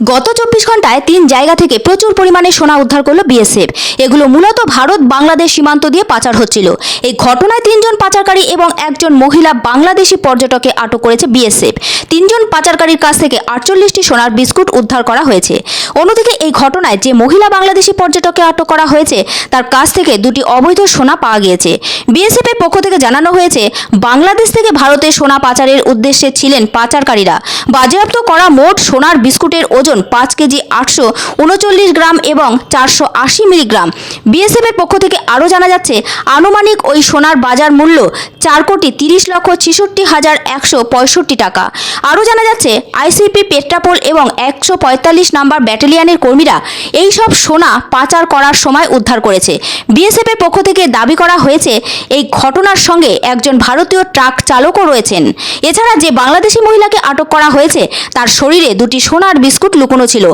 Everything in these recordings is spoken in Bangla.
গত 24 ঘন্টায় 3 জায়গা থেকে প্রচুর পরিমাণে সোনা উদ্ধার করলো বিএসএফ। এগুলো মূলত ভারত বাংলাদেশ সীমান্ত দিয়ে পাচার হচ্ছিল। এই ঘটনায় 3 জন পাচারকারী এবং একজন মহিলা বাংলাদেশি পর্যটককে আটক করেছে বিএসএফ। 3 জন পাচারকারীর কাছ থেকে 48টি সোনার বিস্কুট উদ্ধার করা হয়েছে। অন্যদিকে এই ঘটনায় যে মহিলা বাংলাদেশি পর্যটককে আটক করা হয়েছে তার কাছ থেকে 2টি অবৈধ সোনা পাওয়া গিয়েছে। বিএসএফ এর পক্ষ থেকে জানানো হয়েছে, বাংলাদেশ থেকে ভারতে সোনা পাচারের উদ্দেশ্যে ছিলেন পাচারকারীরা। বাজেয়াপ্ত করা মোট সোনার বিস্কুটের ওজন 5 কেজি 839 গ্রাম এবং 480 মিলিগ্রাম। বিএসএফ এর পক্ষ থেকে আরও জানা যাচ্ছে, আনুমানিক ওই সোনার বাজার মূল্য 4,30,66,165 টাকা। আরও জানা যাচ্ছে, আইসিপি পেট্রাপোল এবং 145 নাম্বার ব্যাটালিয়নের কর্মীরা এই সব সোনা পাচার করার সময় উদ্ধার করেছে। বিএসএফ এর পক্ষ থেকে দাবি করা হয়েছে, এই ঘটনার সঙ্গে একজন ভারতীয় ট্রাক চালকও রয়েছেন। এছাড়া যে বাংলাদেশি মহিলাকে আটক করা হয়েছে তার শরীরে 2টি সোনার বিস্কুট লুকোনো ছিল।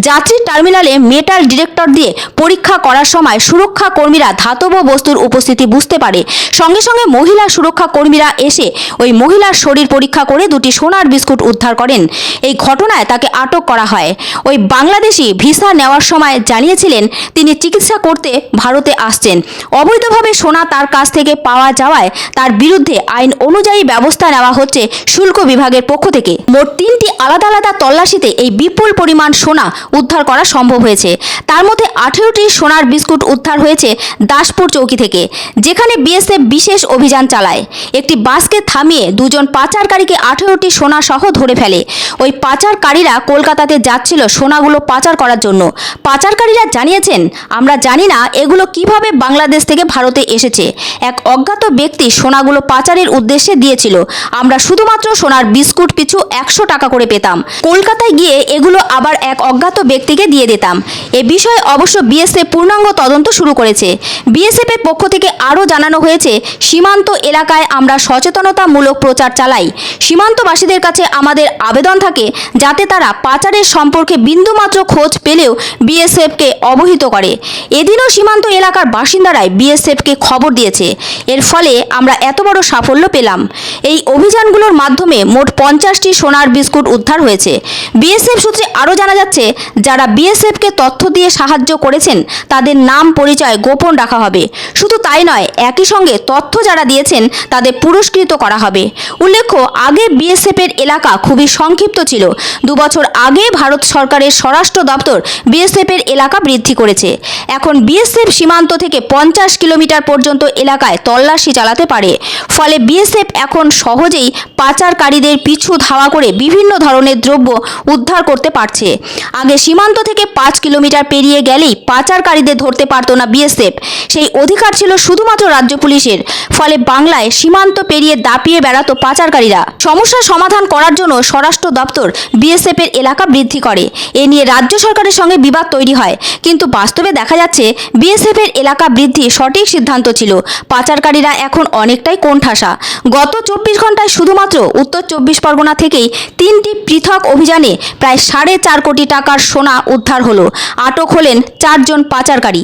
যাত্রী টার্মিনালে মেটাল ডিটেক্টর দিয়ে পরীক্ষা করার সময় সুরক্ষা কর্মীরা ধাতব বস্তুর উপস্থিতি বুঝতে পারে। সঙ্গে সঙ্গে মহিলা সুরক্ষা কর্মীরা এসে ওই মহিলার শরীর পরীক্ষা করে 2টি সোনার বিস্কুট উদ্ধার করেন। এই ঘটনায় তাকে আটক করা হয়। ওই বাংলাদেশি ভিসা নেওয়ার সময় জানিয়েছিলেন তিনি চিকিৎসা করতে ভারতে আসছেন। অবৈধভাবে সোনা তার কাছ থেকে পাওয়া যাওয়ায় তার বিরুদ্ধে আইন অনুযায়ী ব্যবস্থা নেওয়া হচ্ছে শুল্ক বিভাগের পক্ষ থেকে। মোট 3টি আলাদা আলাদা তল্লাশিতে এই বিপুল পরিমাণ সোনা উদ্ধার করা সম্ভব হয়েছে। তার মধ্যে 18টি সোনার বিস্কুট উদ্ধার হয়েছে দাসপুর চৌকি থেকে, যেখানে বিএসএফ বিশেষ অভিযান চালায়। একটি বাসকে থামিয়ে 2 জন পাচারকারীকে 18টি সোনা সহ ধরে ফেলে। ওই পাচারকারীরা কলকাতাতে যাচ্ছিল সোনাগুলো পাচার করার জন্য। পাচারকারীরা জানিয়েছেন, আমরা জানি না এগুলো কিভাবে বাংলাদেশ থেকে ভারতে এসেছে। এক অজ্ঞাত ব্যক্তি সোনাগুলো পাচারের উদ্দেশ্যে দিয়েছিল। আমরা শুধুমাত্র সোনার বিস্কুট পিছু 100 টাকা করে পেতাম। কলকাতায় গিয়ে এগুলো আবার এক অজ্ঞাত ব্যক্তিকে দিয়ে দিতাম। এ বিষয়ে অবশ্য বিএসএফ পূর্ণাঙ্গ তদন্ত শুরু করেছে। বিএসএফ এর পক্ষ থেকে আরও জানানো হয়েছে, সীমান্ত এলাকায় আমরা সচেতনতামূলক প্রচার চালাই। সীমান্তবাসীদের কাছে আমাদের আবেদন থাকে যাতে তারা পাচারের সম্পর্কে বিন্দুমাত্র খোঁজ পেলেও বিএসএফকে অবহিত করে। এদিনও সীমান্ত এলাকার বাসিন্দারাই বিএসএফকে খবর দিয়েছে। এর ফলে আমরা এত বড় সাফল্য পেলাম। এই অভিযানগুলোর মাধ্যমে মোট 50টি সোনার বিস্কুট উদ্ধার হয়েছে। বিএসএফ সূত্রে আরও জানা যাচ্ছে, যারা বিএসএফকে তথ্য দিয়ে সাহায্য করেছেন তাদের নাম পরিচয় গোপন রাখা হবে। শুধু তাই নয়, একই সঙ্গে তথ্য যারা দিয়েছেন তাদের পুরস্কৃত করা হবে। উল্লেখ্য, আগে বিএসএফ এর এলাকা খুবই সংক্ষিপ্ত ছিল। 2 বছর আগে ভারত সরকারের স্বরাষ্ট্র দপ্তর বিএসএফ এর এলাকা বৃদ্ধি করেছে। এখন বিএসএফ সীমান্ত থেকে 50 কিলোমিটার পর্যন্ত এলাকায় তল্লাশি চালাতে পারে। ফলে বিএসএফ এখন সহজেই পাচারকারীদের পিছু ধাওয়া করে বিভিন্ন ধরনের দ্রব্য উদ্ধার করতে পারছে। আগে সীমান্ত থেকে 5 কিলোমিটার পেরিয়ে গেলেই পাচারকারীদের ধরতে পারত না বিএসএফ। সেই অধিকার ছিল শুধুমাত্র রাজ্য পুলিশের। ফলে বাংলায় সীমান্ত পেরিয়ে দাপিয়ে বেড়াতো পাচারকারীরা। সমস্যার সমাধান করার জন্য স্বরাষ্ট্র দপ্তর বিএসএফ এর এলাকা বৃদ্ধি করে। এ নিয়ে রাজ্য সরকারের সঙ্গে বিবাদ তৈরি হয়। কিন্তু বাস্তবে দেখা যাচ্ছে বিএসএফ এর এলাকা বৃদ্ধি সঠিক সিদ্ধান্ত ছিল। পাচারকারীরা এখন অনেকটাই কোণঠাসা। গত 24 ঘন্টায় শুধুমাত্র উত্তর 24 পরগনা থেকেই 3টি পৃথক অভিযানে প্রায় 4.5 কোটি টাকার সোনা উদ্ধার হলো। আটক হলেন 4 জন পাচারকারী।